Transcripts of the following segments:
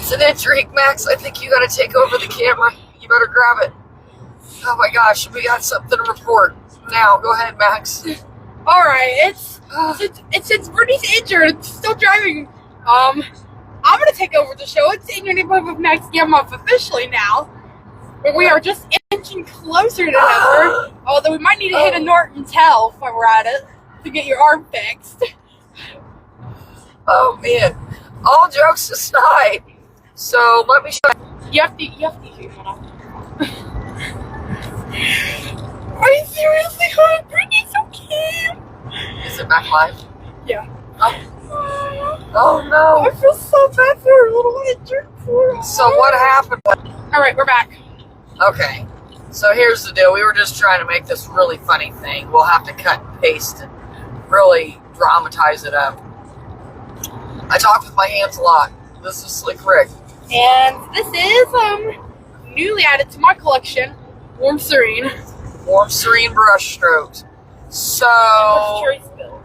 It's an injury, Max. I think you gotta take over the camera. You better grab it. Oh my gosh, we got something to report. Now, go ahead, Max. Alright, it's Brittany's injured. It's still driving. I'm gonna take over the show. It's in your neighborhood with Max Gamma officially now. But we are just inching closer to Hanover. Although we might need to hit a Norton Tell if we're at it to get your arm fixed. Oh man. All jokes aside. So let me show you. You have to hear that off. Are you seriously hurt? Brittany's okay. Is it back live? Yeah. Oh no. I feel so bad for her little injured poor. So what happened? Alright, we're back. Okay. So here's the deal. We were just trying to make this really funny thing. We'll have to cut and paste and really dramatize it up. I talk with my hands a lot. This is Slick Rick. And this is newly added to my collection, Warm Serene. Warm Serene brush strokes. So And cherry spill.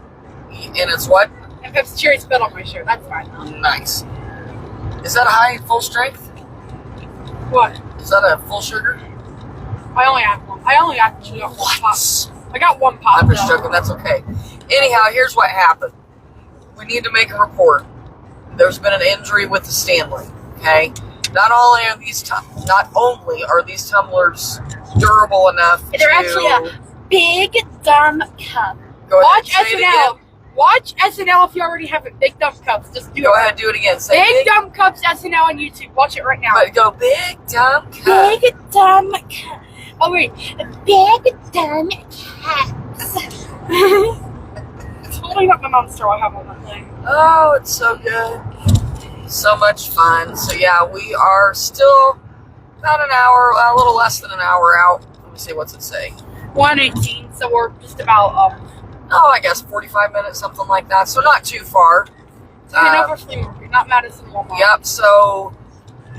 and it's what? And Pepsi cherry spill on my shirt. That's fine though. Nice. Is that a high full strength? What? Is that a full sugar? I only have one. I only actually got one pop. I got one pop. I'm just joking. That's okay. Anyhow, here's what happened. We need to make a report. There's been an injury with the Stanley. Okay. Not only are these tumblers durable enough, They're actually a big dumb cup. Go ahead. Watch Say it SNL. again. Watch SNL if you already have it. Big dumb cups. Just do it. Go ahead. Do it again. Say Big dumb cups SNL on YouTube. Watch it right now. But go big dumb cup. Big dumb cup. Oh wait, big dumb cats. It's holding up my monster I have on that thing. Oh, it's so good. So much fun. So yeah, we are still about an hour, a little less than an hour out. Let me see, what's it say? 1:18, so we're just about I guess 45 minutes, something like that. So not too far. Hanover Flea Market, not Madison Walmart. Yep. So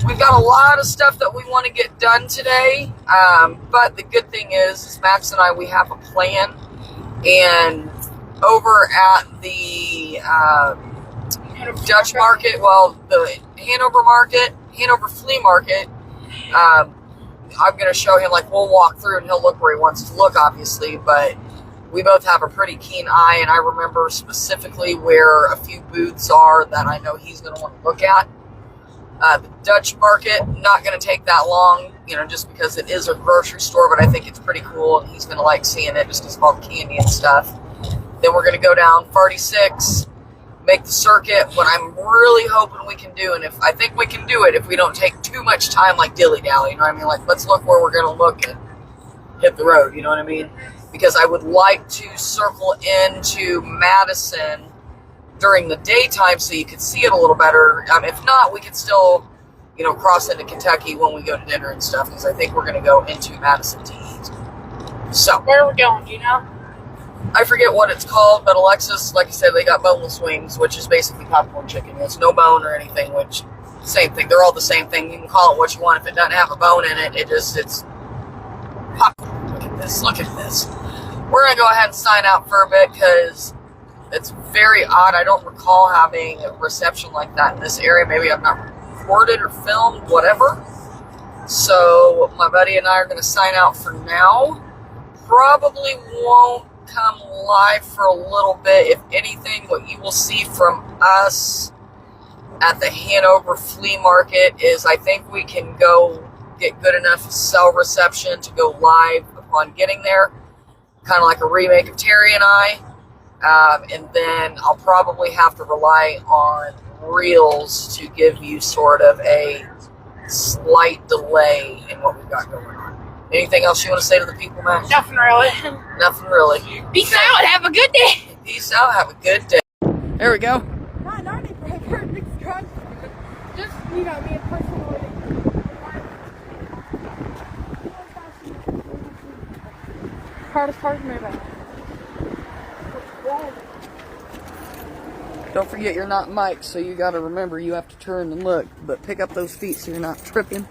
we've got a lot of stuff that we want to get done today. But the good thing is Max and I, we have a plan. And over at the Dutch market, well, the Hanover Flea Market, I'm going to show him, like, we'll walk through and he'll look where he wants to look, obviously, but we both have a pretty keen eye, and I remember specifically where a few booths are that I know he's going to want to look at. The Dutch market, not going to take that long, just because it is a grocery store, but I think it's pretty cool, and he's going to like seeing it just because of all the candy and stuff. Then we're going to go down 46, make the circuit. What I'm really hoping we can do, and I think we can do it if we don't take too much time like dilly-dally, you know what I mean? Like, let's look where we're going to look and hit the road, you know what I mean? Because I would like to circle into Madison during the daytime so you could see it a little better. If not, we could still, cross into Kentucky when we go to dinner and stuff, because I think we're going to go into Madison to eat. So, where are we going, do you know? I forget what it's called, but Alexis, like I said, they got boneless wings, which is basically popcorn chicken. It's no bone or anything, which, same thing. They're all the same thing. You can call it what you want. If it doesn't have a bone in it, it's popcorn. Look at this. We're going to go ahead and sign out for a bit, because it's very odd. I don't recall having a reception like that in this area. Maybe I've not recorded or filmed, whatever. So my buddy and I are going to sign out for now. Probably won't come live for a little bit. If anything, what you will see from us at the Hanover Flea Market is I think we can go get good enough cell reception to go live upon getting there. Kind of like a remake of Terry and I. And then I'll probably have to rely on Reels to give you sort of a slight delay in what we've got going on. Anything else you want to say to the people, Max? Nothing really. Nothing really. Peace out. Have a good day. Peace out. Have a good day. There we go. Not in our neighborhood. Big truck. Just, me personally. Hardest part of moving. Don't forget you're not mic'd, so you gotta remember you have to turn and look, but pick up those feet so you're not tripping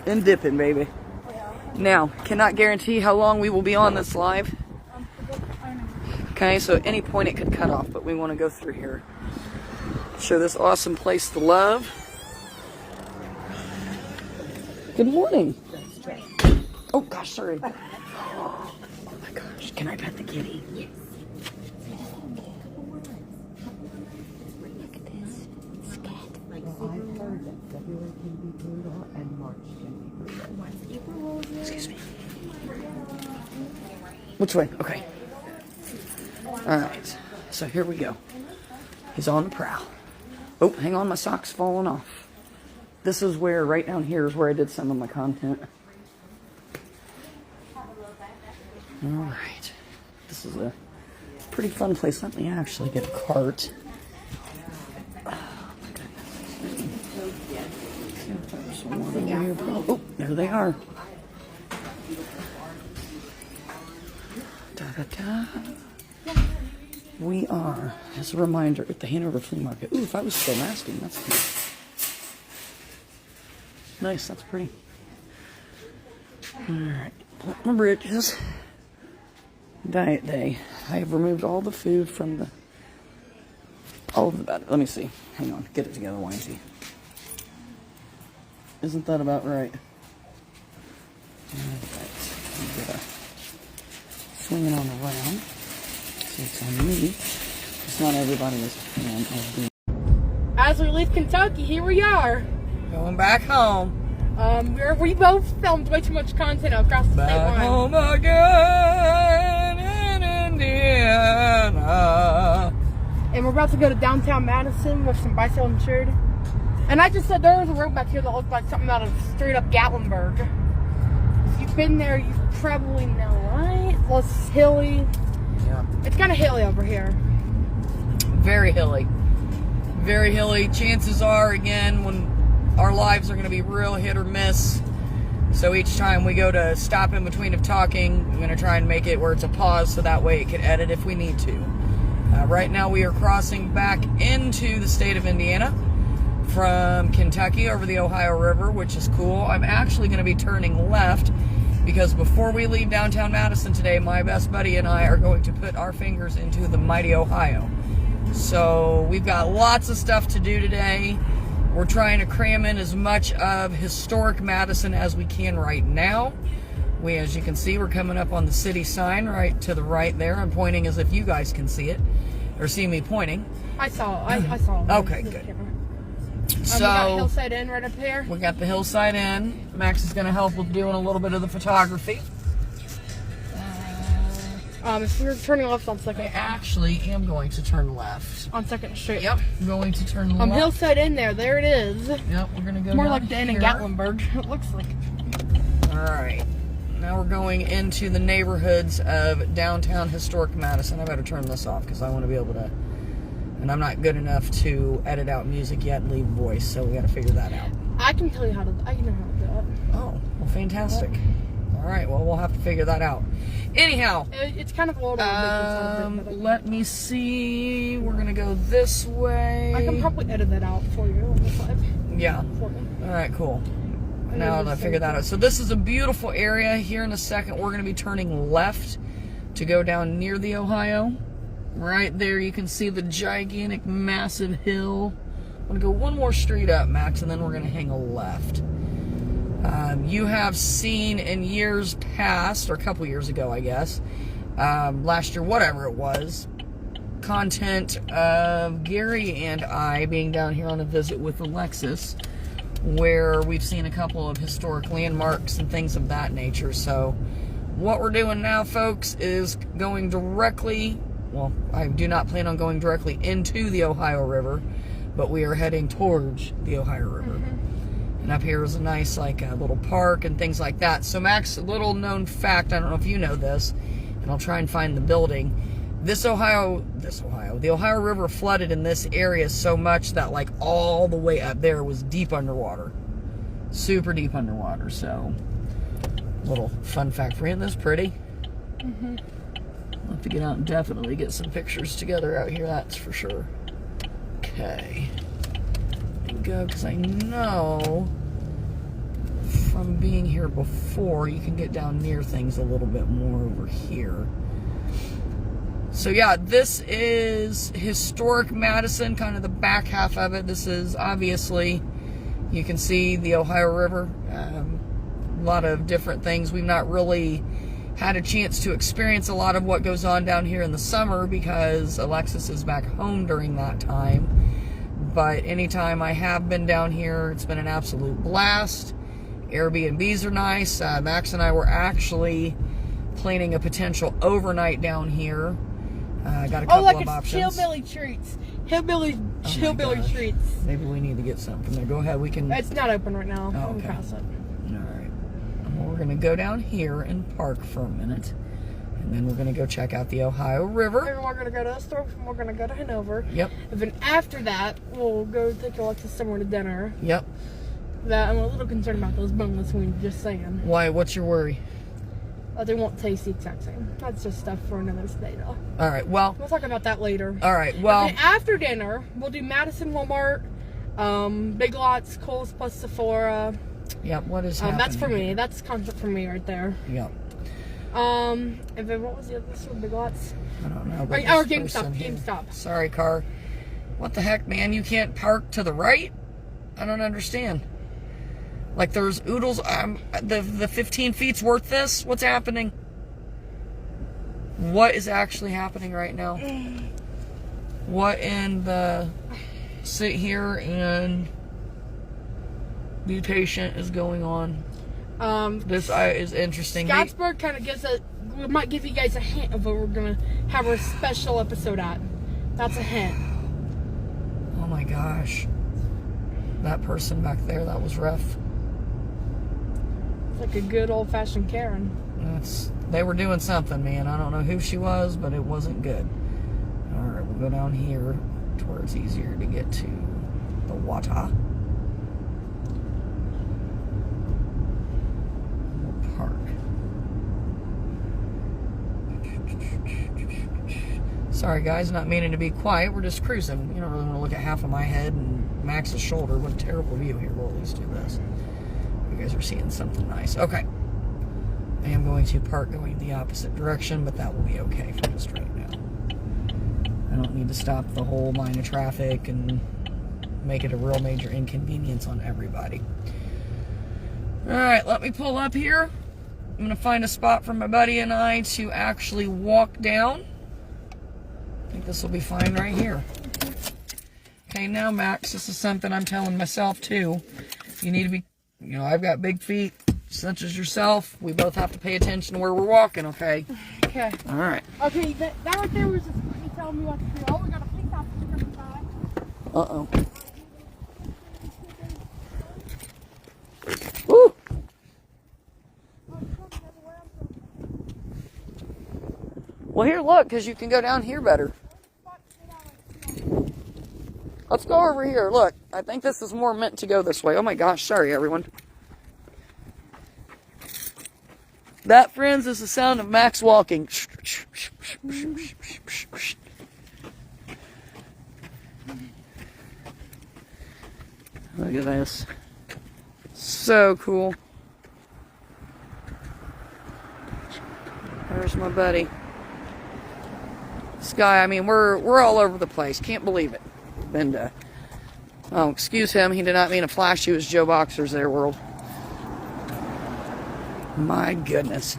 and dipping, baby. Yeah. Now, cannot guarantee how long we will be on this live. Okay, so at any point it could cut off, but we want to go through here. Show this awesome place to love. Good morning. Oh gosh, sorry. Oh my gosh, can I pet the kitty? Yes. Look at this. Scat. Well, I've heard that February can be brutal and March can be brutal. Excuse me. Which way? Okay. Alright, so here we go. He's on the prowl. Oh, hang on, my sock's falling off. This is where, right down here is where I did some of my content. Alright. This is a pretty fun place. Let me actually get a cart. Oh, my goodness. Oh, there they are. Da-da-da. We are, as a reminder, at the Hanover Flea Market. Ooh, if I was still masking, that's cute. Nice, that's pretty. Alright, put my britches. Diet day. I have removed all the food from the... let me see. Hang on, get it together, Winty. Isn't that about right? Alright, get a swing it on around. So it's on me. It's not everybody is a fan of the... As we leave Kentucky, here we are. Going back home. We both filmed way too much content across the state line. Back home again in Indiana. And we're about to go to downtown Madison with some bicycle insured. And I just said there was a road back here that looked like something out of straight up Gatlinburg. If you've been there, you probably know, right? Well, it's hilly. Yeah. It's kind of hilly over here. Very hilly. Very hilly. Chances are, again, when our lives are going to be real hit or miss. So each time we go to stop in between of talking, I'm going to try and make it where it's a pause so that way it can edit if we need to. Right now we are crossing back into the state of Indiana from Kentucky over the Ohio River, which is cool. I'm actually going to be turning left because before we leave downtown Madison today, my best buddy and I are going to put our fingers into the mighty Ohio. So we've got lots of stuff to do today. We're trying to cram in as much of historic Madison as we can right now. As you can see, we're coming up on the city sign right to the right there. I'm pointing as if you guys can see it or see me pointing. I saw. I saw. Okay, good. So we got Hillside Inn right up here. We got the Hillside Inn. Max is going to help with doing a little bit of the photography. If you're turning left on Second. I actually am going to turn left. On Second Street. Yep, I'm going to turn left. Hillside Inn there it is. Yep, we're going to go more down like the inn in Gatlinburg, it looks like. Alright, now we're going into the neighborhoods of downtown historic Madison. I better turn this off because I want to be able to, and I'm not good enough to edit out music yet and leave voice, so we got to figure that out. I can tell you how to, I know how to do it. Oh, well, fantastic. Alright, well, we'll have to figure that out. Anyhow, it's kind of old. let me see. We're gonna go this way. I can probably edit that out for you on the side. Yeah. Alright, cool. Now I figure that out. So this is a beautiful area. Here in a second, we're gonna be turning left to go down near the Ohio. Right there, you can see the gigantic, massive hill. I'm gonna go one more street up, Max, and then we're gonna hang a left. You have seen in years past, or a couple years ago, I guess, last year, whatever it was, content of Gary and I being down here on a visit with Alexis, where we've seen a couple of historic landmarks and things of that nature. So what we're doing now, folks, is going directly, well, I do not plan on going directly into the Ohio River, but we are heading towards the Ohio River. And up here is a nice, like, little park and things like that. So, Max, a little known fact, I don't know if you know this, and I'll try and find the building. The Ohio River flooded in this area so much that, like, all the way up there was deep underwater. Super deep underwater, so, little fun fact for you. Isn't this pretty? I'll have to get out and definitely get some pictures together out here, that's for sure. Okay. Go, because I know from being here before you can get down near things a little bit more over here. So yeah, this is historic Madison, kind of the back half of it. This is obviously You can see the Ohio River. A lot of different things. We've not really had a chance to experience a lot of what goes on down here in the summer because Alexis is back home during that time. But anytime I have been down here, it's been an absolute blast. Airbnbs are nice. Max and I were actually planning a potential overnight down here. Got a couple of options. Hillbilly treats. Hillbilly treats. Maybe we need to get something from there. Go ahead, we can... It's not open right now. Oh, okay. Pass it. Alright. Well, we're going to go down here and park for a minute. And then we're going to go check out the Ohio River. And we're going to go to the store. And we're going to go to Hanover. Yep. And then after that, we'll go take Alexis somewhere to dinner. Yep. That I'm a little concerned about those boneless wings, just saying. Why? What's your worry? They won't taste the exact same. That's just stuff for another day, though. All right, well... We'll talk about that later. All right, well... And then after dinner, we'll do Madison, Walmart, Big Lots, Kohl's plus Sephora. Yep, what is happening? That's for me. That's content for me right there. Yep. And then what was the other store? Big Lots? I don't know. Or GameStop. Sorry, car. What the heck, man? You can't park to the right? I don't understand. Like there's oodles. The 15 feet's worth this? What's happening? What is actually happening right now? What in the sit here and be patient is going on? This is interesting. Scottsburg kind of gives we might give you guys a hint of what we're gonna have our special episode at. That's a hint. Oh my gosh. That person back there, that was rough. It's like a good old-fashioned Karen. They were doing something, man. I don't know who she was, but it wasn't good. Alright, we'll go down here to where it's easier to get to the water. We'll park. Sorry guys, not meaning to be quiet. We're just cruising. You don't really want to look at half of my head and Max's shoulder. What a terrible view here. We'll at least do this. You guys are seeing something nice. Okay. I am going to park going the opposite direction, but that will be okay for just right now. I don't need to stop the whole line of traffic and make it a real major inconvenience on everybody. Alright, let me pull up here. I'm going to find a spot for my buddy and I to actually walk down. I think this will be fine right here. Okay, now Max, this is something I'm telling myself too. You need to be, you know, I've got big feet, such as yourself. We both have to pay attention to where we're walking, okay? Okay. All right. Okay, that right there was just me telling me what to do. Oh, we got a police officer coming by. Uh-oh. Woo! Well, here, look, because you can go down here better. Let's go over here. Look, I think this is more meant to go this way. Oh my gosh, sorry everyone. That, friends, is the sound of Max walking. Look at this. So cool. There's my buddy. This guy, I mean, we're all over the place. Can't believe it. And, oh, excuse him. He did not mean to flash you as Joe Boxer's there, world. My goodness.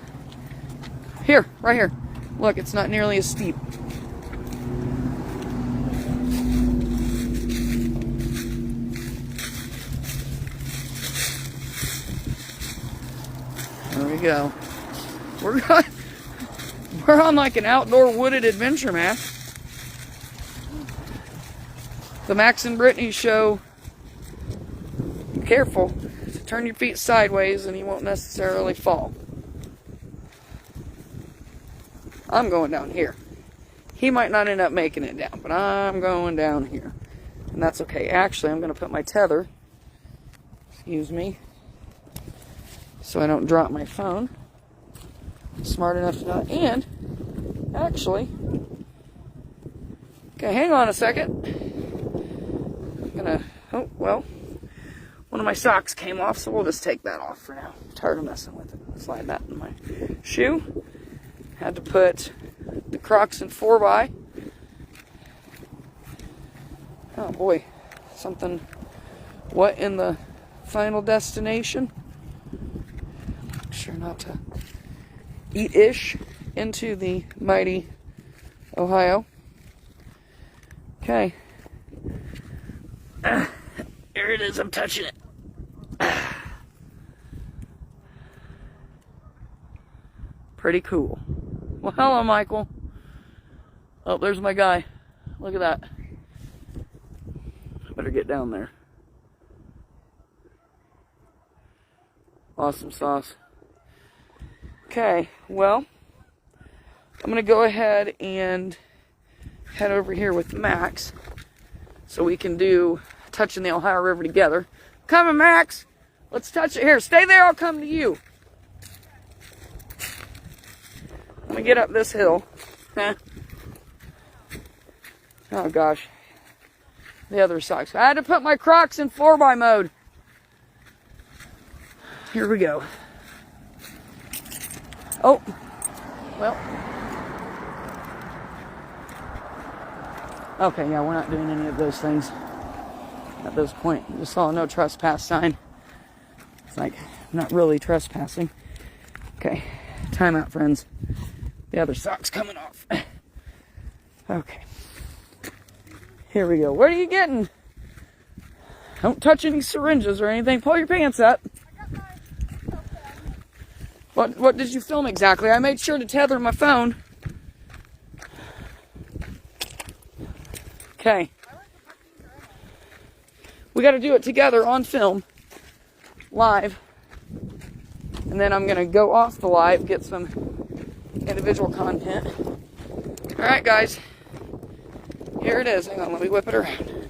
Here, right here. Look, it's not nearly as steep. There we go. We're on like an outdoor wooded adventure map. The Max and Britiany show. Be careful. Turn your feet sideways and you won't necessarily fall. I'm going down here. He might not end up making it down, but I'm going down here. And that's okay. Actually, I'm going to put my tether, excuse me, so I don't drop my phone. Smart enough to not. And, actually, okay, hang on a second. I'm going to, oh, well. One of my socks came off, so we'll just take that off for now. I'm tired of messing with it. Slide that in my shoe. Had to put the Crocs in 4x. Oh boy, something. What in the final destination. Make sure not to eat-ish into the mighty Ohio. Okay. There it is. I'm touching it. Pretty cool. Well, hello, Michael. Oh, there's my guy. Look at that. Better get down there. Awesome sauce. Okay, well, I'm going to go ahead and head over here with Max so we can do touching the Ohio River together. Coming, Max. Let's touch it here. Stay there. I'll come to you. Let me get up this hill. Oh, gosh. The other socks. I had to put my Crocs in 4x mode. Here we go. Oh. Well. Okay, yeah, we're not doing any of those things at this point. We saw a no trespass sign. It's like, not really trespassing. Okay, time out, friends. The other sock's coming off. Okay. Here we go. What are you getting? Don't touch any syringes or anything. Pull your pants up. What did you film exactly? I made sure to tether my phone. Okay. We got to do it together on film. Live. And then I'm going to go off the live, get some individual content. Alright, guys. Here it is. Hang on, let me whip it around.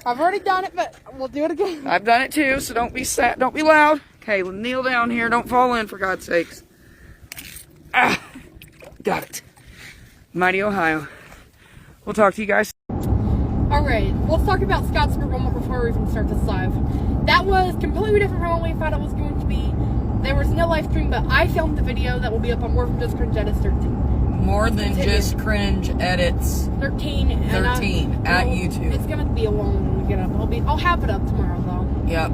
I've already done it, but we'll do it again. I've done it too, so don't be sad, don't be loud. Okay, kneel down here. Don't fall in, for God's sakes. Ah, got it. Mighty Ohio. We'll talk to you guys. Alright, let's talk about Scottsburg one more before we even start this live. That was completely different from what we thought it was going to be. There was no live stream, but I filmed the video that will be up on More Than Just Cringe Edits 13. More Than Just Cringe Edits 13 at YouTube. It's gonna be a long one when we get up. I'll have it up tomorrow though. Yep.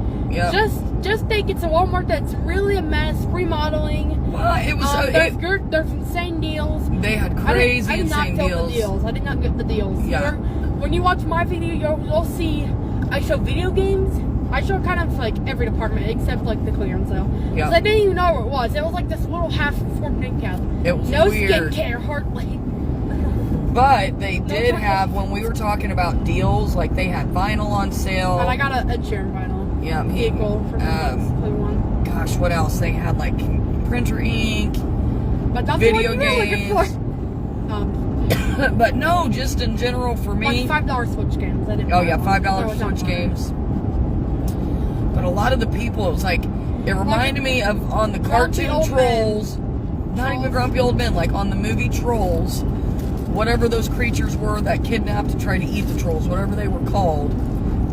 Just think it's a Walmart that's really a mess, remodeling. Well, it was there's insane deals. They had crazy insane deals. I did not get the deals. Yeah. When you watch my video, you'll see I show video games. I show kind of like every department except like the clearance sale. Yeah. Because I didn't even know where it was. It was like this little half-formed name cap. It was no weird. skincare, hardly. But they did have, when we were talking about deals, like they had vinyl on sale. And I got a Sharon vinyl. Yeah. Vehicle for one. Gosh, what else? They had like printer ink, but that's video what we're games. looking for. But no, just in general for me. Like $5 Switch games. Oh yeah, $5 Switch games. But a lot of the people, it was like, it reminded me of on the cartoon Trolls, not even Grumpy Old Men, like on the movie Trolls, whatever those creatures were that kidnapped to try to eat the trolls, whatever they were called,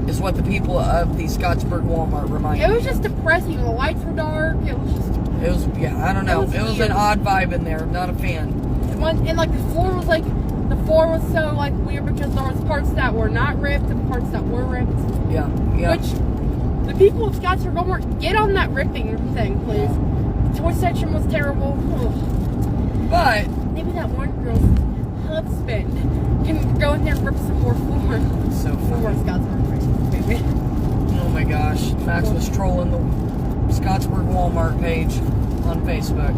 is what the people of the Scottsburg Walmart reminded me. It was just depressing. The lights were dark. It was yeah, I don't know. It was an odd vibe in there. Not a fan. And like the floor was so like weird because there was parts that were not ripped and parts that were ripped. Yeah. Which the people of Scottsburg Walmart, get on that ripping thing, please. The toy section was terrible. Ugh. But maybe that one girl's husband can go in there and rip some more floor. So funny. Scottsburg, maybe. Oh my gosh, Max was trolling the Scottsburg Walmart page on Facebook.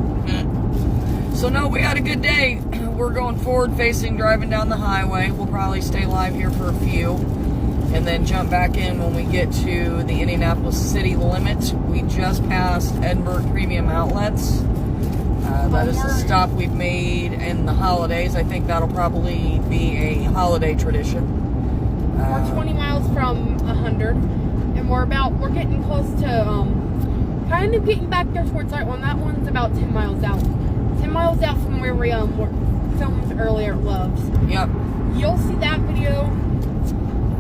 So no, we had a good day. We're going forward facing, driving down the highway. We'll probably stay live here for a few and then jump back in when we get to the Indianapolis city limit. We just passed Edinburgh Premium Outlets. That is the stop we've made in the holidays. I think that'll probably be a holiday tradition. We're 20 miles from 100, and we're getting close to, kind of getting back there towards that one. That one's about 10 miles out. 10 miles out from where we filmed earlier at Love's. Yep. You'll see that video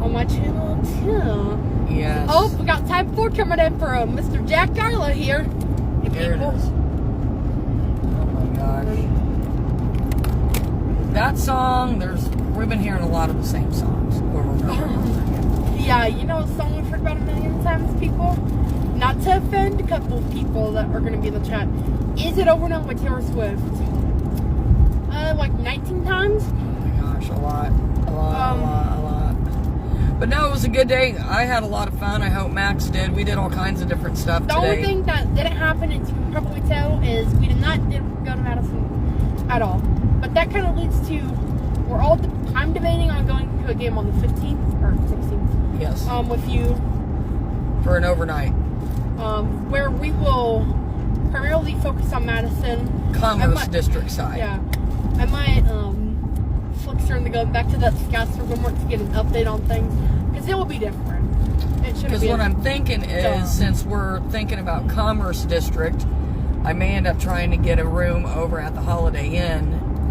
on my channel too. Yes. Oh, we got Type 4 coming in for Mr. Jack Garla here. There it is. Oh my gosh. That song, we've been hearing a lot of the same songs over and over. Yeah, you know a song we've heard about a million times, people? couple of people that are going to be in the chat. Is it overnight with Taylor Swift? Like 19 times? Oh my gosh, a lot. But no, it was a good day. I had a lot of fun. I hope Max did. We did all kinds of different stuff today. The only thing that didn't happen, as you can probably tell, is we did not go to Madison at all. But that kind of leads to, I'm debating on going to a game on the 15th or 16th. Yes. With you. For an overnight. Where we will primarily focus on Madison. Commerce District side. Yeah. I might flick through to go back to that Scouts Rivermark to get an update on things. Because it will be different. Because what I'm thinking is, since we're thinking about Commerce District, I may end up trying to get a room over at the Holiday Inn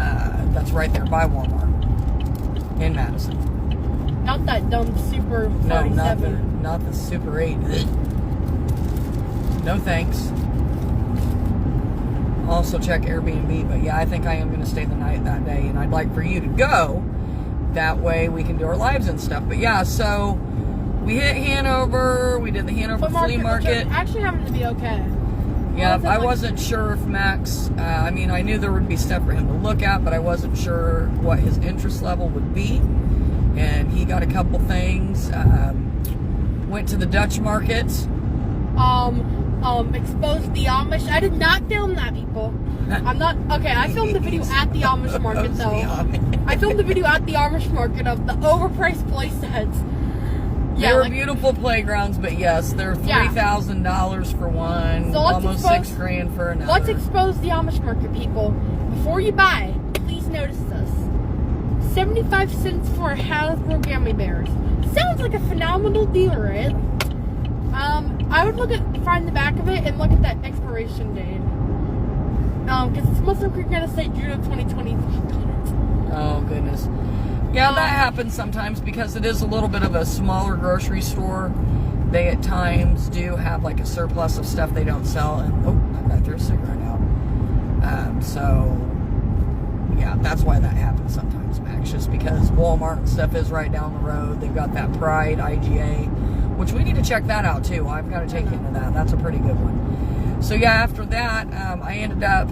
that's right there by Walmart in Madison. Not that dumb Super 47. No, not the Super 8. No thanks. Also check Airbnb, but yeah, I think I am going to stay the night that day, and I'd like for you to go. That way we can do our lives and stuff. But yeah, so we hit Hanover. We did the Hanover flea market. Which actually happened to be okay. Yeah, I wasn't sure if Max, I mean, I knew there would be stuff for him to look at, but I wasn't sure what his interest level would be. And he got a couple things. Went to the Dutch market. Exposed the Amish. I did not film that, people. I'm not, okay, I filmed the video at the Amish market, though. I filmed the video at the Amish market of the overpriced play sets. Yeah, they were beautiful playgrounds, but yes, they're $3,000 for one, so almost $6,000 for another. Let's expose the Amish market, people. Before you buy, please notice this. 75 cents for a Hasbro Gummy Bears. Sounds like a phenomenal deal, right? I would find the back of it and look at that expiration date. Because it's Muslim Creek gonna say June of 2020. Oh, goodness. Yeah, that happens sometimes because it is a little bit of a smaller grocery store. They at times do have like a surplus of stuff they don't sell. And I got their cigarette out. So, yeah, that's why that happens sometimes, Max. Just because Walmart and stuff is right down the road. They've got that Pride IGA, which we need to check that out too. I've got to take you into that. That's a pretty good one. So yeah, after that, I ended up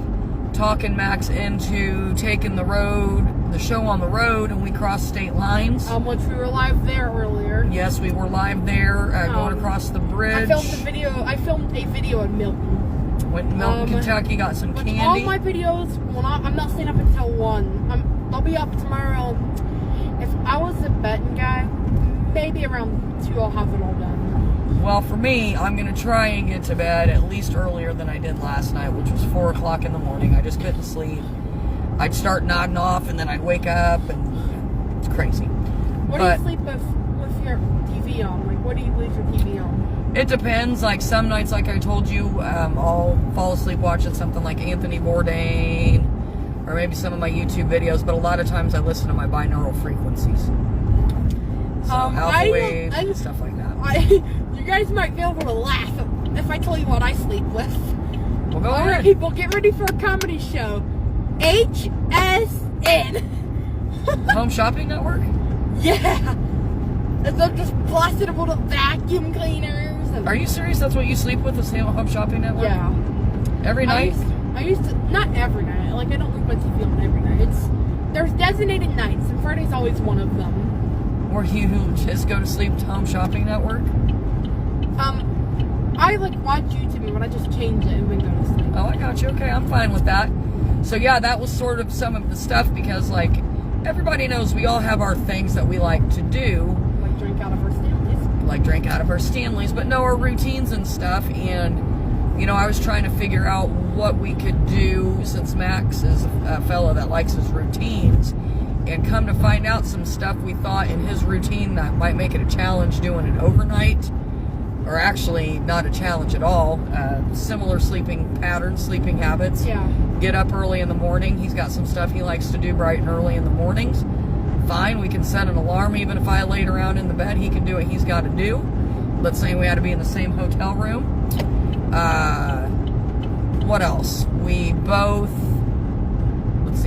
talking Max into taking the show on the road, and we crossed state lines. Which we were live there earlier. Yes, we were live there, going across the bridge. I filmed a video in Milton. Went to Milton, Kentucky, got some candy. All my videos, I'm not staying up until 1. I'll be up tomorrow. If I was a betting guy, maybe around 2 I'll have it all done. Well, for me, I'm going to try and get to bed at least earlier than I did last night, which was 4 o'clock in the morning. I just couldn't sleep. I'd start nodding off, and then I'd wake up, and it's crazy. What do you sleep with your TV on? Like, what do you leave your TV on? It depends. Like, some nights, like I told you, I'll fall asleep watching something like Anthony Bourdain, or maybe some of my YouTube videos, but a lot of times I listen to my binaural frequencies. So, alpha waves and stuff like that. You guys might be able to laugh if I tell you what I sleep with. Well, go ahead. Alright, people, get ready for a comedy show. HSN. Home Shopping Network? Yeah. They're just blasted with vacuum cleaners. Are you serious? That's what you sleep with, the Home Shopping Network? Yeah. Every night? I used to, not every night. Like, I don't leave my TV on every night. There's designated nights, and Friday's always one of them. Or you just go to sleep to Home Shopping Network? I watch YouTube, but I just change it and then go to sleep. Oh, I got you. Okay, I'm fine with that. So yeah, that was sort of some of the stuff because everybody knows we all have our things that we like to do. Like drink out of our Stanleys. But know our routines and stuff. And, I was trying to figure out what we could do since Max is a fella that likes his routines. And come to find out some stuff we thought in his routine that might make it a challenge doing it overnight. Or actually not a challenge at all. Similar sleeping patterns, sleeping habits. Yeah. Get up early in the morning. He's got some stuff he likes to do bright and early in the mornings. Fine, we can set an alarm. Even if I laid around in the bed, he can do what he's got to do. Let's say we had to be in the same hotel room. What else? We both,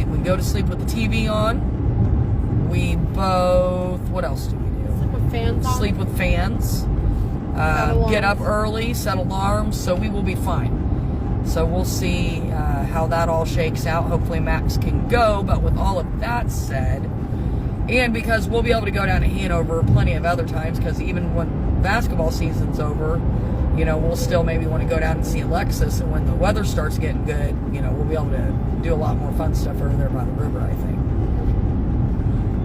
we go to sleep with the TV on. We both, what else do we do? Sleep with fans on. Sleep with fans. get up early, set alarms, so we will be fine. So we'll see how that all shakes out. Hopefully Max can go, but with all of that said, and because we'll be able to go down to Hanover plenty of other times, because even when basketball season's over, you know, we'll still maybe want to go down and see Alexis, and when the weather starts getting good, you know, we'll be able to do a lot more fun stuff over there by the river, I think.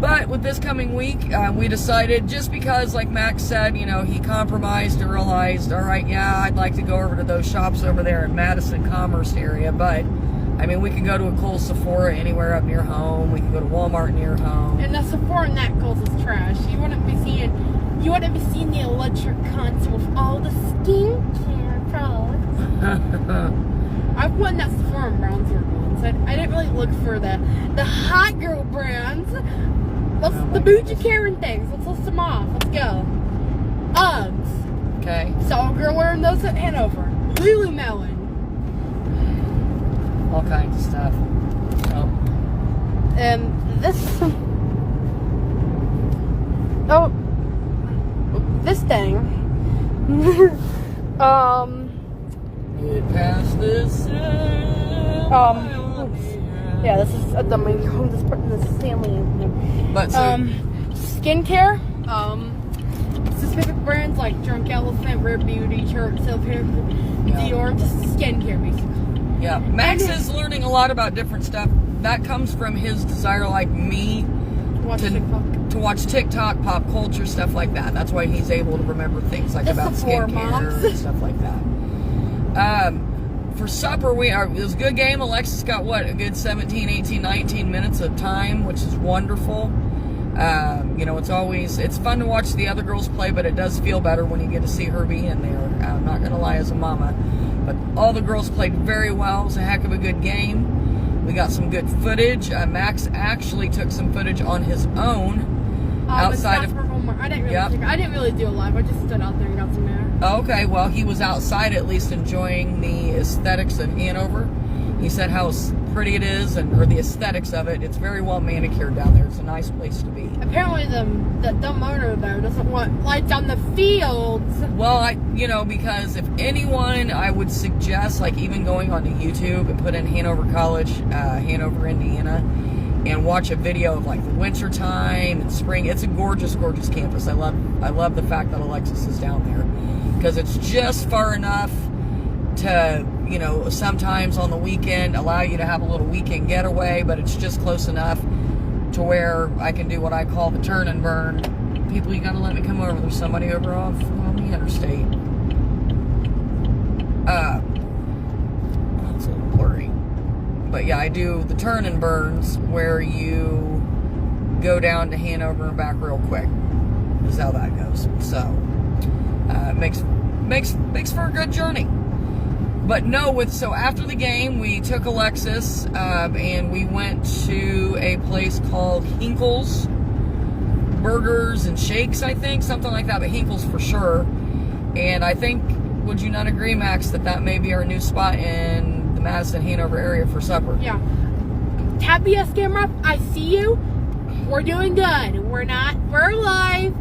But with this coming week, we decided, just because, like Max said, you know, he compromised and realized, all right, yeah, I'd like to go over to those shops over there in Madison Commerce area, but, I mean, we can go to a Kohl's Sephora anywhere up near home. We can go to Walmart near home. And the Sephora in that Kohl's is trash. You wouldn't be seeing the electric console with all the skincare products. I went in that Sephora in Brownsburg once. I didn't really look for the hot girl brands. The bougie Karen things. Let's list them off. Let's go. Uggs. Okay. Saw a girl wearing those at Hanover. Lululemon. All kinds of stuff. Oh. And this thing. Get past this. Yeah, this is at the main home. This is Stanley. But so, skincare. Specific brands like Drunk Elephant, Rare Beauty, Church, Self-Care, Dior, just skincare basically. Yeah, Max is learning a lot about different stuff. That comes from his desire, like me, to watch TikTok, pop culture, stuff like that. That's why he's able to remember things like about skincare and stuff like that. For supper, it was a good game. Alexis got, a good 17, 18, 19 minutes of time, which is wonderful. You know, it's fun to watch the other girls play, but it does feel better when you get to see her be in there. I'm not going to lie as a mama. But all the girls played very well. It was a heck of a good game. We got some good footage. Max actually took some footage on his own outside of... I didn't really do a live. I just stood out there and got some air. Okay, well, he was outside at least enjoying the aesthetics of Hanover. He said how pretty it is, or the aesthetics of it. It's very well manicured down there. It's a nice place to be. Apparently, the dumb owner there doesn't want lights on the fields. Well, because if anyone, I would suggest, like, even going onto YouTube and put in Hanover College, Hanover, Indiana, and watch a video of, like, the winter time and spring. It's a gorgeous, gorgeous campus. I love the fact that Alexis is down there, because it's just far enough to, you know, sometimes on the weekend allow you to have a little weekend getaway, but it's just close enough to where I can do what I call the turn and burn. People, you gotta let me come over. There's somebody over off on the interstate. It's a little blurry. But yeah, I do the turn and burns where you go down to Hanover and back real quick. Is how that goes. So, makes for a good journey. But no, so after the game, we took Alexis, and we went to a place called Hinkle's Burgers and Shakes, I think, something like that, but Hinkle's for sure. And I think, would you not agree, Max, that may be our new spot in the Madison, Hanover area for supper? Yeah. Tabby S camera, I see you. We're doing good. We're alive.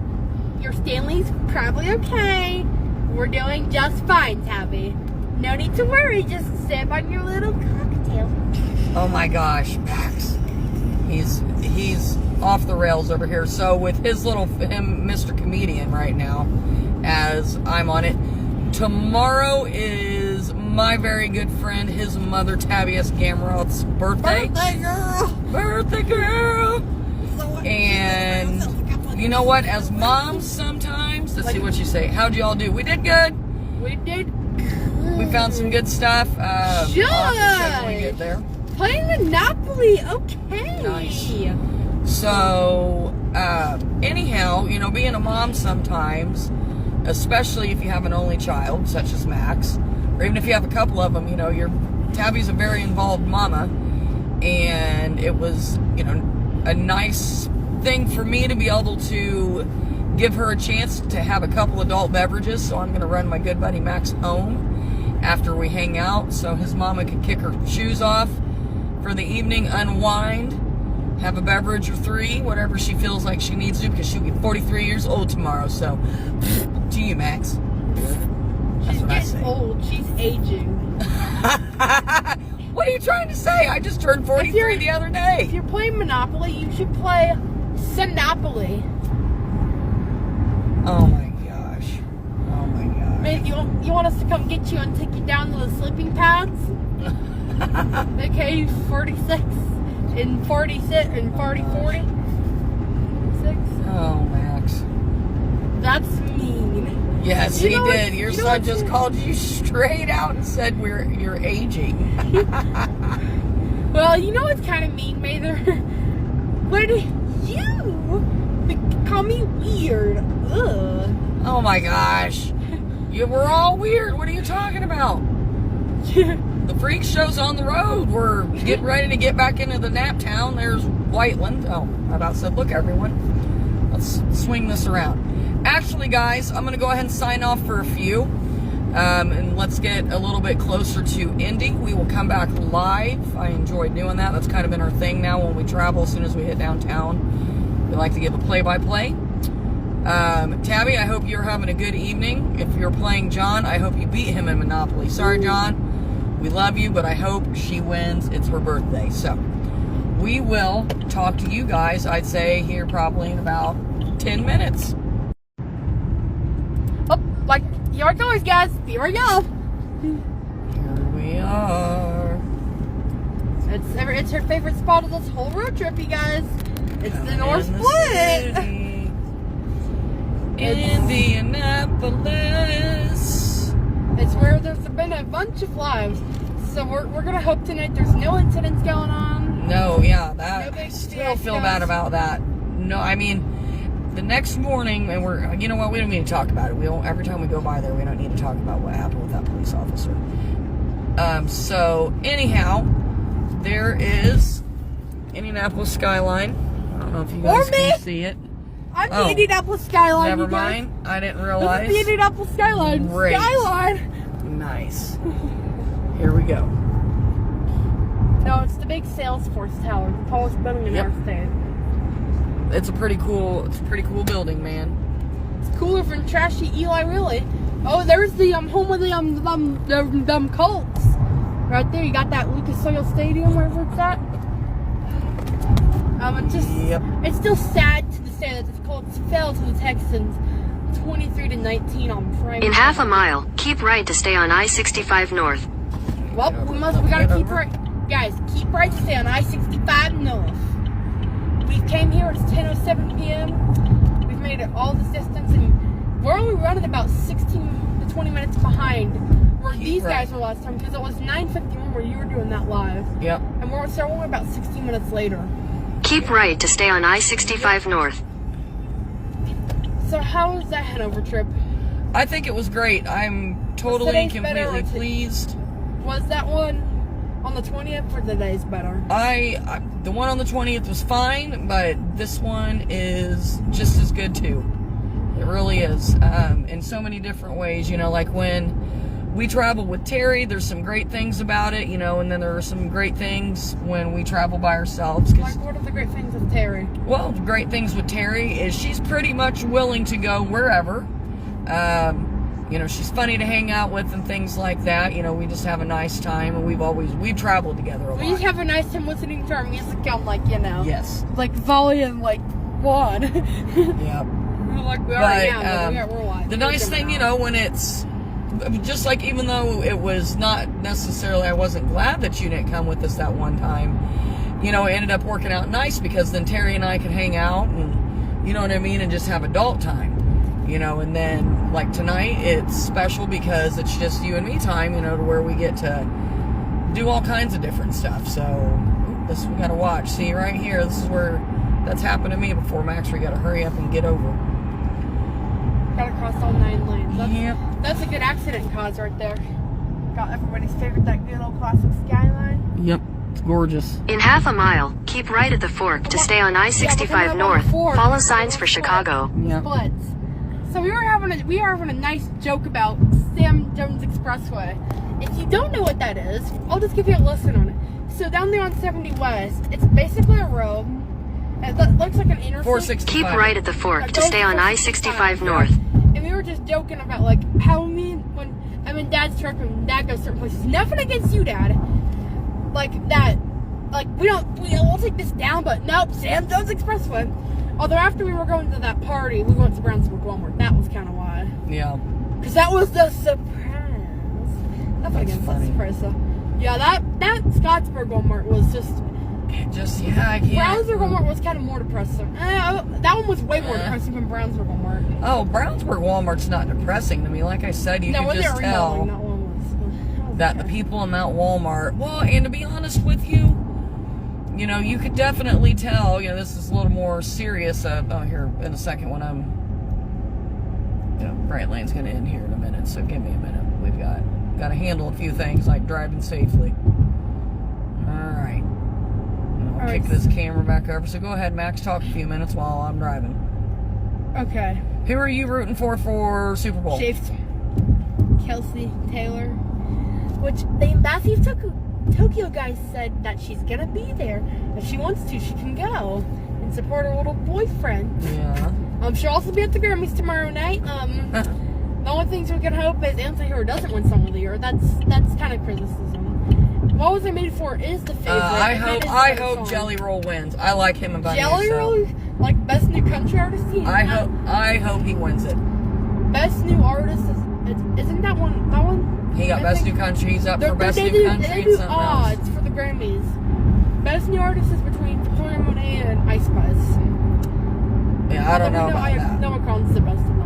Your Stanley's probably okay. We're doing just fine, Tabby. No need to worry, just sip on your little cocktail. Oh my gosh, Max. He's off the rails over here. So with him, Mr. Comedian right now, as I'm on it, tomorrow is my very good friend, his mother, Tabby S. Gamrot's birthday. Birthday girl! And you know what? As moms sometimes, let's see what you say. How'd y'all do? We did good. We did. We found some good stuff. I'll have to show when we get there. Playing Monopoly, okay. Nice. So, anyhow, you know, being a mom sometimes, especially if you have an only child, such as Max, or even if you have a couple of them, you know, Tabby's a very involved mama, and it was, you know, a nice thing for me to be able to give her a chance to have a couple adult beverages. So I'm going to run my good buddy Max home after we hang out, so his mama can kick her shoes off for the evening, unwind, have a beverage or three, whatever she feels like she needs to, because she'll be 43 years old tomorrow. So, to you, Max. aging. What are you trying to say? I just turned 43 the other day. If you're playing Monopoly, you should play Sinopoly. Oh my gosh. Oh my gosh. Man, you want us to come get you and take you down to the sleeping pads? Okay, 46 and 46 and 40. Oh, Max. That's mean. Yes, he did. Your son just called you straight out and said you're aging. Well, you know what's kind of mean, Mather? When you call me weird. Ugh. Oh my gosh. We're all weird. What are you talking about? The freak show's on the road. We're getting ready to get back into the nap town. There's Whiteland. Oh, I about said, look, everyone. Let's swing this around. Actually, guys, I'm going to go ahead and sign off for a few. And let's get a little bit closer to ending. We will come back live. I enjoyed doing that. That's kind of been our thing now when we travel. As soon as we hit downtown, we like to give a play-by-play. Tabby, I hope you're having a good evening. If you're playing John, I hope you beat him in Monopoly. Sorry, John. We love you, but I hope she wins. It's her birthday. So we will talk to you guys, I'd say, here probably in about 10 minutes. Oh, like here it goes, guys. Here we go. Here we are. It's her favorite spot of this whole road trip, you guys. It's the North Split. Indianapolis. It's where there's been a bunch of lives. So we're gonna hope tonight there's no incidents going on. No, yeah, that No big I still deal, feel guys. bad about that. No, I mean, the next morning, and you know what, we don't need to talk about it. Every time we go by there, we don't need to talk about what happened with that police officer. So anyhow, there is Indianapolis skyline. I don't know if you guys can see it. I'm the Indianapolis skyline. Never you guys. mind. I didn't This realize. is the Indianapolis skyline. Great. Skyline. Nice. Here we go. No, it's the big Salesforce Tower, the tallest building in Yep. our state. It's a pretty cool building, man. It's cooler than trashy Eli really. Oh, there's the home of the Colts. Right there, you got that Lucas Oil Stadium, wherever it's at. It's still sad to say that the Colts fell to the Texans 23-19 on Friday. In half a mile, keep right to stay on I-65 North. Well, we gotta keep right. Guys, keep right to stay on I-65 North. We came here, it's 10:07 p.m. We've made it all this distance, and we're only running about 16 to 20 minutes behind where these guys were last time, because it was 9:51 where you were doing that live. Yep. And we're only about 16 minutes later. Keep right to stay on I-65 North. So how was that Hanover trip? I think it was great. I'm totally and completely pleased. Was that one on the 20th or the day's better? The one on the 20th was fine, but this one is just as good too. It really is. In so many different ways, like when we travel with Terry, there's some great things about it, and then there are some great things when we travel by ourselves. Like, what are the great things with Terry? Well, the great things with Terry is she's pretty much willing to go wherever. She's funny to hang out with and things like that. We just have a nice time, and we've traveled together a lot. We just have a nice time listening to our music on, Yes. like volume, 1. Yep. We are now, but we're live. The nice thing, when it's just like, even though it was not necessarily, I wasn't glad that you didn't come with us that one time, it ended up working out nice, because then Terry and I could hang out and, you know what I mean, and just have adult time, and then, like tonight, it's special because it's just you and me time, to where we get to do all kinds of different stuff. So, this we gotta watch. See, right here, this is where that's happened to me before, Max. We gotta hurry up and get over. Gotta cross all 9 lanes. That's a good accident cause right there. Got everybody's favorite, that good old classic skyline. Yep, it's gorgeous. In half a mile, keep right at the fork to stay on I-65 North. Follow signs for Chicago. Yep. Splits. So we are having a nice joke about Sam Jones Expressway. If you don't know what that is, I'll just give you a lesson on it. So down there on 70 West, it's basically a road. It looks like an intersection. 465. Keep right at the fork to stay on I-65 North. And we were just joking about how in Dad's truck when Dad goes certain places. Nothing against you, Dad. Like that. Like we'll take this down, but nope. Sam Jones Expressway. Although after we were going to that party, we went to Brownsburg Walmart. That was kind of why. Yeah. Because that was the surprise. Nothing against that surprise, though. Yeah, that Scottsburg Walmart was just. Yeah, I can't. Brownsburg Walmart was kind of more depressing. That one was way more depressing than Brownsburg Walmart. Oh, Brownsburg Walmart's not depressing to me. Like I said, you can just tell that one was that the people in that Walmart. Well, and to be honest with you, you know, you could definitely tell. You know, this is a little more serious. Here in a second when I'm. You know, Bright Lane's going to end here in a minute, so give me a minute. We've got to handle a few things like driving safely. All right. I'll kick this camera back over. So go ahead, Max. Talk a few minutes while I'm driving. Okay. Who are you rooting for Super Bowl? Chiefs. Kelsey Taylor. Which the ambassador of Tokyo guy said that she's gonna be there. If she wants to, she can go and support her little boyfriend. Yeah. She'll also be at the Grammys tomorrow night. The only things we can hope is Anti-Hero doesn't win Song of the Year. That's kind of criticism. What Was I Made For is the favorite. I hope Jelly Roll wins. I like him about Jelly Roll, like best new country artist. I hope he wins it. Best new artist isn't that one? That one. He got best new country. He's up for best new country. They do odds for the Grammys. Best new artist is between Victoria Monet and Ice Spice. Yeah, I don't know about that. Noah Kron's the best of them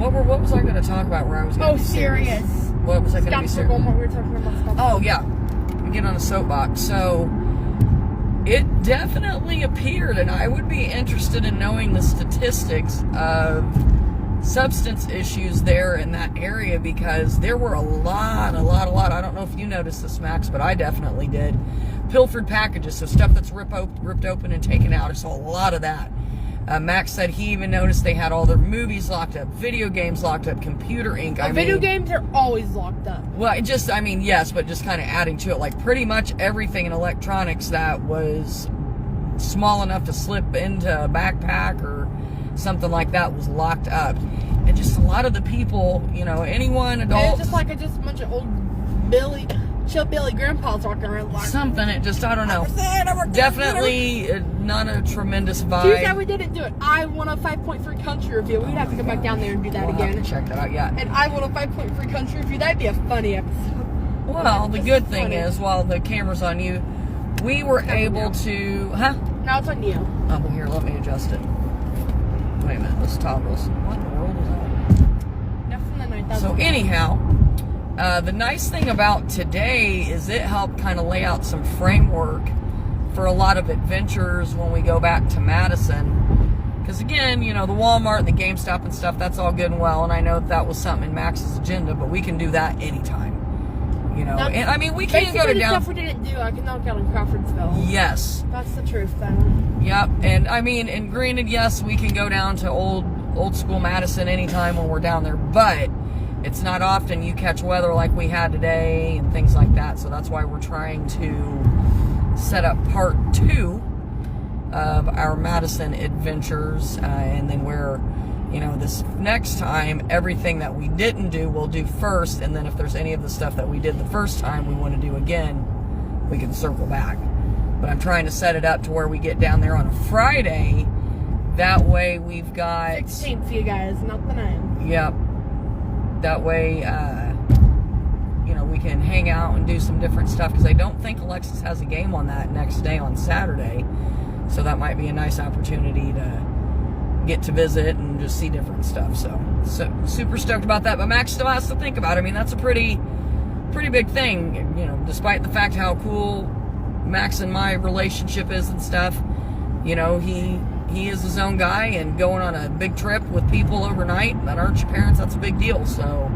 all. What was I going to talk about where I was going to be serious? What was I going to be serious? We were talking about oh, yeah. We get on a soapbox. So, it definitely appeared, and I would be interested in knowing the statistics of substance issues there in that area, because there were a lot. I don't know if you noticed this, Max, but I definitely did. Pilfered packages, so stuff that's ripped open and taken out. I saw a lot of that. Max said he even noticed they had all their movies locked up, video games locked up, computer ink. Video games are always locked up. Well, yes, but just kind of adding to it, like pretty much everything in electronics that was small enough to slip into a backpack or something like that was locked up. And just a lot of the people, you know, anyone, adults. It's just a bunch of old Billy grandpas walking around like something. I don't know. Definitely not a tremendous vibe. Tuesday we didn't do it. I won a 5.3 country review. We'd have to go back down there and do that again. Have to check that out, yeah. And I won a 5.3 country review. That'd be a funny episode. Well, the good thing is, while the camera's on you, we were able to... Now it's on you. Oh, well, here, let me adjust it. Wait a minute, this toggles. What in the world is that? Nothing the night. So anyhow, the nice thing about today is it helped kind of lay out some framework for a lot of adventures when we go back to Madison. Because again, you know, the Walmart and the GameStop and stuff, that's all good and well. And I know that was something in Max's agenda, but we can do that anytime. You know, and I mean, we can't go to down. Stuff we didn't do, I can knock out in Crawfordsville. Yes. That's the truth, then. Yep. And I mean, and granted, yes, we can go down to old school Madison anytime when we're down there, but it's not often you catch weather like we had today and things like that. So that's why we're trying to set up part 2 of our Madison adventures. And then we're, you know, this next time, everything that we didn't do, we'll do first. And then if there's any of the stuff that we did the first time we want to do again, we can circle back. But I'm trying to set it up to where we get down there on a Friday. That way we've got... 16th for you guys, not the 9th. Yep. That way, you know, we can hang out and do some different stuff, because I don't think Alexis has a game on that next day on Saturday. So that might be a nice opportunity to get to visit and just see different stuff. So super stoked about that. But Max still has to think about it. I mean, that's a pretty big thing, you know, despite the fact how cool Max and my relationship is and stuff. You know, he is his own guy, and going on a big trip with people overnight that aren't your parents, that's a big deal. So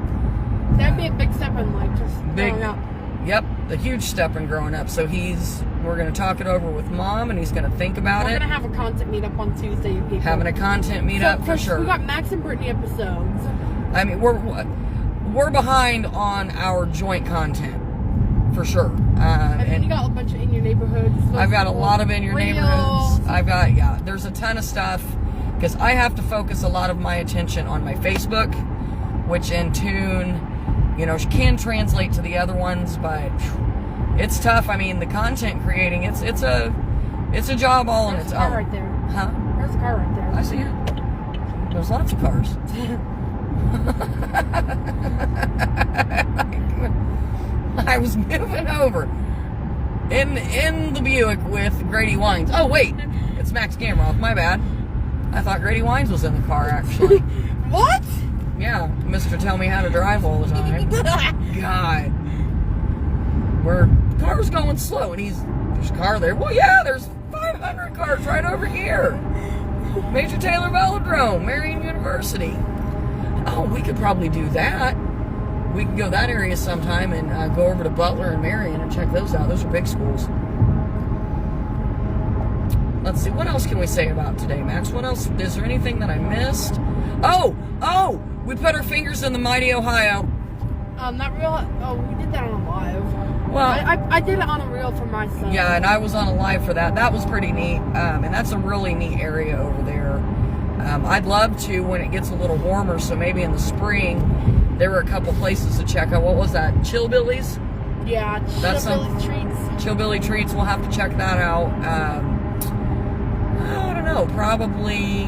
that'd be a big step in life, just growing up. Yep, a huge step in growing up. So we're going to talk it over with Mom, and he's going to think about it. We're going to have a content meetup on Tuesday, you people. Having a content meetup for sure. We got Max and Britiany episodes. I mean, we're behind on our joint content for sure. And then you got a bunch of in your neighborhoods. I've got a lot of in your neighborhoods. I've got, there's a ton of stuff, because I have to focus a lot of my attention on my Facebook, which in tune, you know, can translate to the other ones, but it's tough. I mean, the content creating, it's a job all on its own. Right there. Huh? There's a car right there. I see it. There's lots of cars. I was moving over in the Buick with Grady Wines. Oh wait, it's Max Gamroth. My bad. I thought Grady Wines was in the car actually. What? Yeah, Mr. Tell Me How to Drive all the time. God, where car's going slow and there's a car there. Well, yeah, there's 500 cars right over here. Major Taylor Velodrome, Marion University. Oh, we could probably do that. We can go that area sometime and go over to Butler and Marion and check those out. Those are big schools. Let's see, what else can we say about today, Max? What else? Is there anything that I missed? Oh, we put our fingers in the mighty Ohio. Not real. Oh, we did that on a live. Well, I did it on a reel for my son. Yeah, and I was on a live for that. That was pretty neat. And that's a really neat area over there. I'd love to when it gets a little warmer, so maybe in the spring, there were a couple places to check out. What was that? Chillbillies? Yeah, Chillbilly Treats. Chillbilly Treats, we'll have to check that out. I don't know, probably,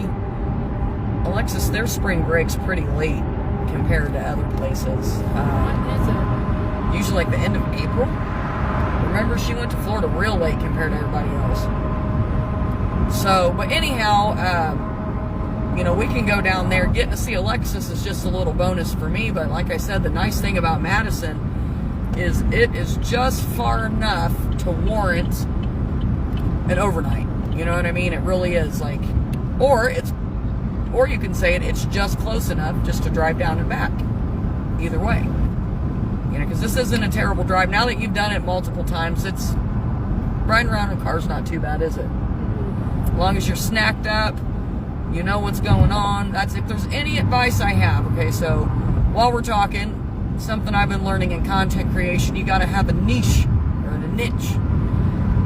Alexis, their spring break's pretty late compared to other places. When is it? Usually like the end of April. Remember, she went to Florida real late compared to everybody else. So, but anyhow, you know, we can go down there. Getting to see Alexis is just a little bonus for me, but like I said, the nice thing about Madison is it is just far enough to warrant an overnight. You know what I mean? It really is, like, or you can say it's just close enough just to drive down and back. Either way. You know, because this isn't a terrible drive. Now that you've done it multiple times, it's riding around in a car's not too bad, is it? As long as you're snacked up, you know what's going on. That's if there's any advice I have. Okay, so while we're talking, something I've been learning in content creation, you got to have a niche or a niche.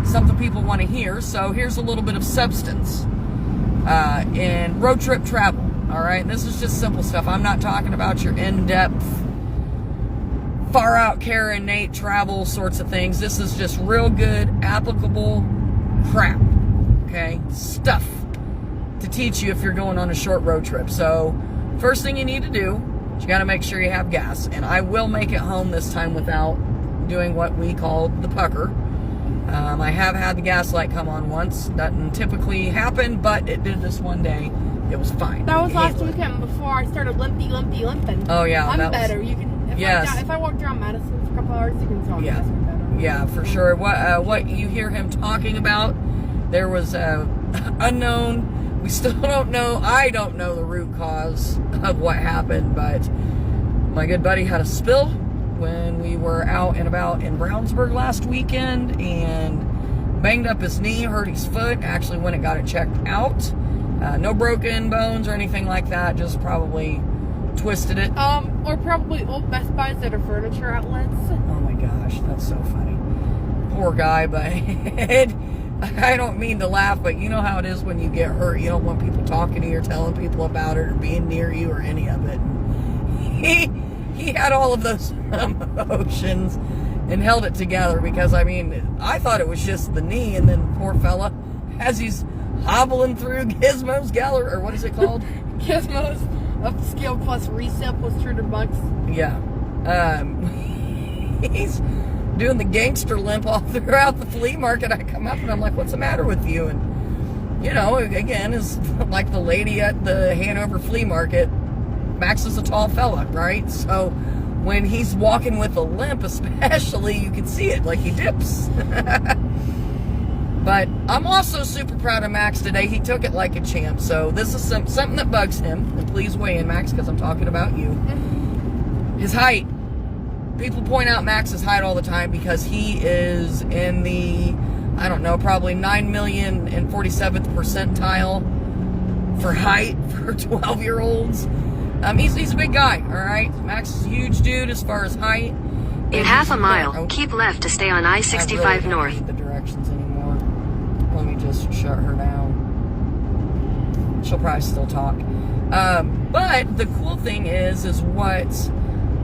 Something people want to hear. So here's a little bit of substance in road trip travel. All right, this is just simple stuff. I'm not talking about your in-depth, far out Karen, Nate travel sorts of things. This is just real good, applicable crap. Okay, stuff to teach you if you're going on a short road trip. So first thing you need to do is you got to make sure you have gas. And I will make it home this time without doing what we call the pucker. I have had the gas light come on once. Doesn't typically happen, but it did this one day. It was fine. That was last weekend before I started limping. Oh yeah, I'm better. You can. If I walked around Madison for a couple hours, you can tell me better. Yeah, for sure. What you hear him talking about? There was unknown. We still don't know. I don't know the root cause of what happened, but my good buddy had a spill when we were out and about in Brownsburg last weekend and banged up his knee, hurt his foot. Actually went and got it checked out. No broken bones or anything like that, just probably twisted it. Or probably old Best Buys that are furniture outlets. Oh my gosh, that's so funny. Poor guy, but I don't mean to laugh, but you know how it is when you get hurt. You don't want people talking to you or telling people about it or being near you or any of it. He had all of those emotions and held it together because, I mean, I thought it was just the knee, and then poor fella, as he's hobbling through Gizmo's Gallery, or what is it called? Gizmo's Upscale Plus Resale plus $200. Yeah. He's doing the gangster limp all throughout the flea market. I come up and I'm like, what's the matter with you? And, you know, again, is like the lady at the Hanover flea market. Max is a tall fella, right? So when he's walking with a limp, especially, you can see it, like he dips. But I'm also super proud of Max today. He took it like a champ. So this is something that bugs him. And please weigh in, Max, because I'm talking about you. His height. People point out Max's height all the time because he is in the, I don't know, probably 9,047th percentile for height for 12-year-olds. He's a big guy, all right? Max is a huge dude as far as height. In half a mile, keep left to stay on I-65 I really North. don't need the directions anymore. Let me just shut her down. She'll probably still talk. But the cool thing is what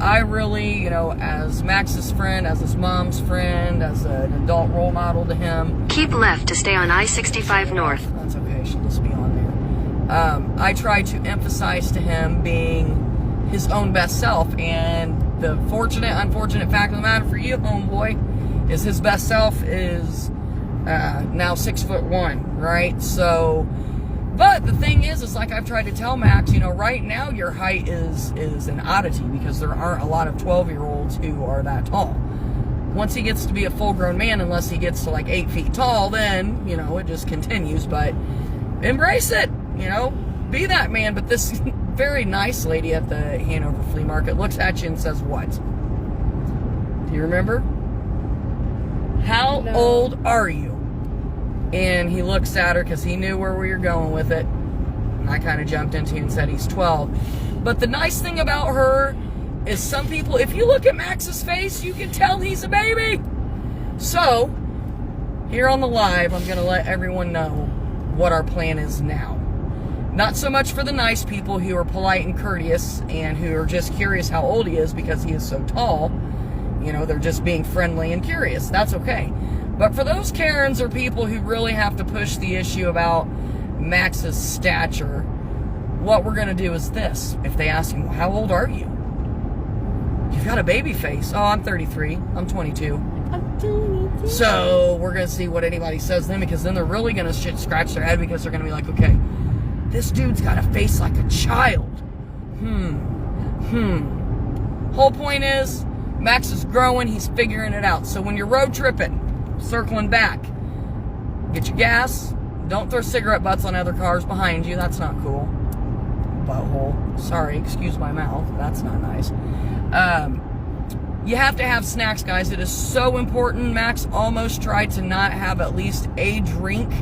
I really, as Max's friend, as his mom's friend, as an adult role model to him. Keep left to stay on I-65 North. That's okay, she'll just be on there. I try to emphasize to him being his own best self, and the unfortunate fact of the matter for you, homeboy, is his best self is now 6'1", right? So, but the thing is like I've tried to tell Max, right now your height is an oddity because there aren't a lot of 12-year-olds who are that tall. Once he gets to be a full-grown man, unless he gets to like 8 feet tall, then, it just continues. But embrace it, be that man. But this very nice lady at the Hanover flea market looks at you and says, what? Do you remember? How old are you? And he looks at her because he knew where we were going with it. And I kind of jumped into it and said he's 12. But the nice thing about her is some people, if you look at Max's face, you can tell he's a baby. So, here on the live, I'm going to let everyone know what our plan is now. Not so much for the nice people who are polite and courteous and who are just curious how old he is because he is so tall. They're just being friendly and curious. That's okay. But for those Karens or people who really have to push the issue about Max's stature, what we're going to do is this. If they ask him, well, how old are you? You've got a baby face. Oh, I'm 33. I'm 22. I'm 22. So we're going to see what anybody says then, because then they're really going to scratch their head because they're going to be like, okay, this dude's got a face like a child. Whole point is, Max is growing. He's figuring it out. So when you're road tripping, circling back, get your gas. Don't throw cigarette butts on other cars behind you. That's not cool. Butthole. Sorry, excuse my mouth. That's not nice. You have to have snacks, guys. It is so important. Max almost tried to not have at least a drink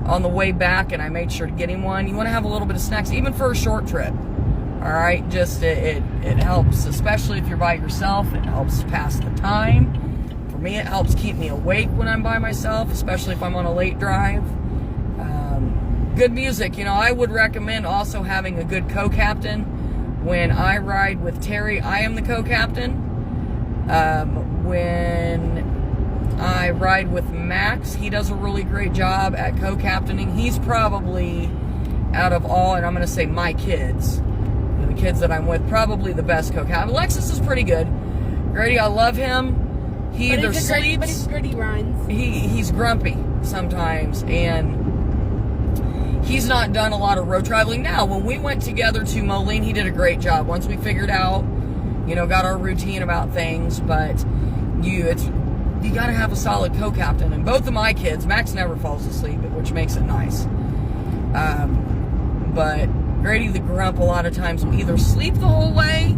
on the way back, and I made sure to get him one. You want to have a little bit of snacks, even for a short trip. Alright, just it helps, especially if you're by yourself. It helps pass the time. For me, it helps keep me awake when I'm by myself, especially if I'm on a late drive. Good music. I would recommend also having a good co-captain. When I ride with Terry, I am the co-captain. When I ride with Max, he does a really great job at co-captaining. He's probably, out of all, and I'm going to say my kids, the kids that I'm with, probably the best co-captain. Alexis is pretty good. Grady, I love him. He either sleeps, but he's Grady runs. He's grumpy sometimes, and he's not done a lot of road traveling. Now, when we went together to Moline, he did a great job. Once we figured out, got our routine about things, but you got to have a solid co-captain. And both of my kids, Max never falls asleep, which makes it nice. But Grady the Grump a lot of times will either sleep the whole way,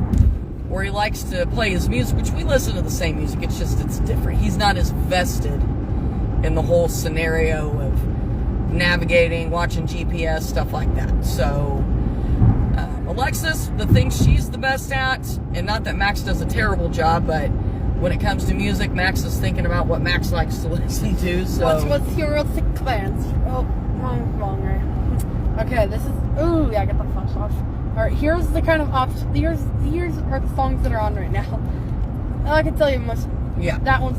or he likes to play his music, which we listen to the same music. It's just, it's different. He's not as vested in the whole scenario of navigating, watching GPS, stuff like that. So, Alexis, the thing she's the best at, and not that Max does a terrible job, but when it comes to music, Max is thinking about what Max likes to listen to. So, what's your plans? Oh, I'm wrong, right? Okay, this is. Ooh, yeah, get the flash off. All right, here's the kind of options. Here's are the songs that are on right now. I can tell you much. Yeah, that one's.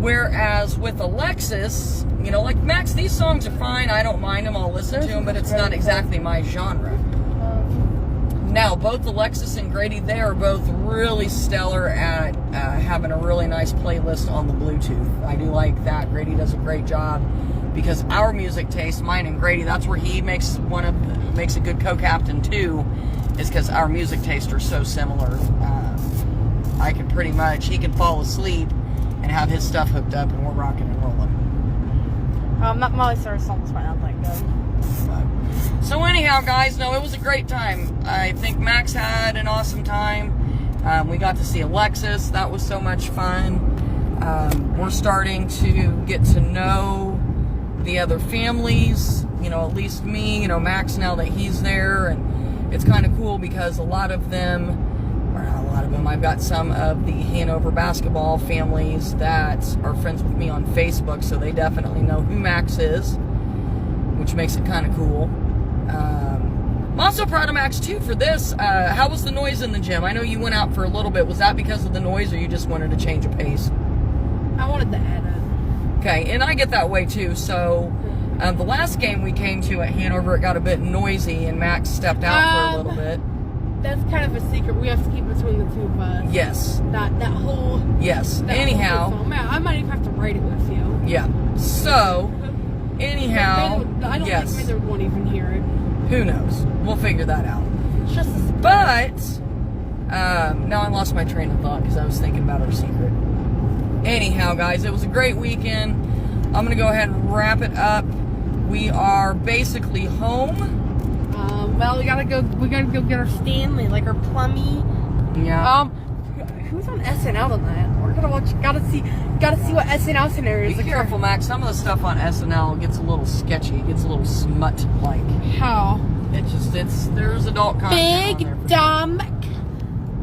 Whereas with Alexis, like Max, these songs are fine. I don't mind them. I'll listen to them, but it's not exactly my genre. Now, both Alexis and Grady, they are both really stellar at having a really nice playlist on the Bluetooth. I do like that. Grady does a great job because our music taste, mine and Grady, that's where he makes a good co-captain too, is because our music tastes are so similar. I can pretty much, he can fall asleep and have his stuff hooked up, and we're rocking and rolling. That Molly Cyrus song's might not that good. So anyhow, guys, no, it was a great time. I think Max had an awesome time. We got to see Alexis. That was so much fun. We're starting to get to know the other families, at least me, Max, now that he's there. And it's kind of cool because a lot of them, I've got some of the Hanover basketball families that are friends with me on Facebook, so they definitely know who Max is, which makes it kind of cool. I'm also proud of Max too for this. How was the noise in the gym? I know you went out for a little bit. Was that because of the noise, or you just wanted to change a pace? I wanted to edit. Okay, and I get that way too. So the last game we came to at Hanover, it got a bit noisy, and Max stepped out for a little bit. That's kind of a secret. We have to keep between the two of us. Yes. That whole. Yes. That Anyhow. whole man, I might even have to write it with you. Yeah. So, anyhow. I don't yes. think they won't even hear it. Who knows? We'll figure that out. It's just. But now I lost my train of thought because I was thinking about our secret. Anyhow, guys, it was a great weekend. I'm gonna go ahead and wrap it up. We are basically home. Well, we gotta go get our Stanley, like our plummy. Yeah. Who's on SNL tonight? We're gonna watch. Gotta see what SNL scenario is. Be careful, Max. Some of the stuff on SNL gets a little sketchy. It gets a little smut-like. How? There's adult content. Big dumb.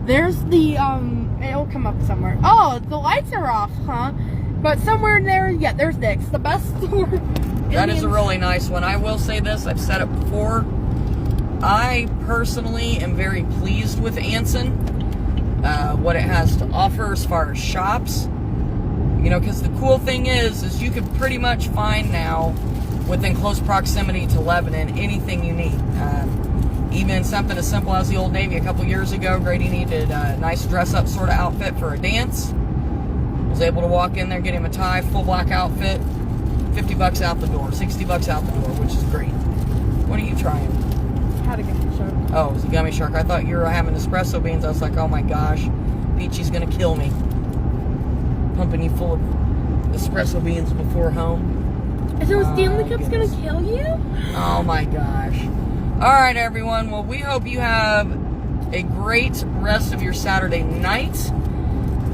There's the It'll come up somewhere. Oh, the lights are off, huh? But somewhere in there, yeah, there's Nick's. The best store. That is a really nice one. I will say this. I've said it before. I personally am very pleased with Anson, what it has to offer as far as shops. You know, because the cool thing is you can pretty much find now, within close proximity to Lebanon, anything you need. Even something as simple as the Old Navy a couple years ago. Grady needed a nice dress-up sort of outfit for a dance. Was able to walk in there, get him a tie, full black outfit, $50 out the door, $60 out the door, which is great. What are you trying? How to get the shark. Oh, it was a gummy shark. I thought you were having espresso beans. I was like, oh my gosh, Peachy's gonna kill me. Pumping you full of espresso beans before home. Is there a Stanley Cup's gonna kill you? Oh my gosh. Alright, everyone. Well, we hope you have a great rest of your Saturday night.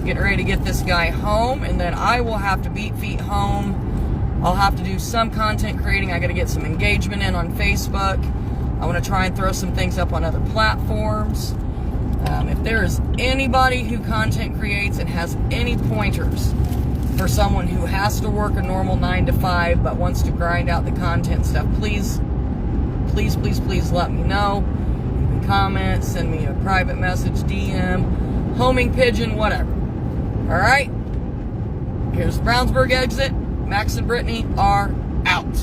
Getting ready to get this guy home, and then I will have to beat feet home. I'll have to do some content creating. I got to get some engagement in on Facebook. I want to try and throw some things up on other platforms. If there is anybody who content creates and has any pointers for someone who has to work a normal 9 to 5 but wants to grind out the content stuff, please let me know. You can comment, send me a private message, DM, homing pigeon, whatever. Alright? Here's the Brownsburg exit. Max and Britiany are out.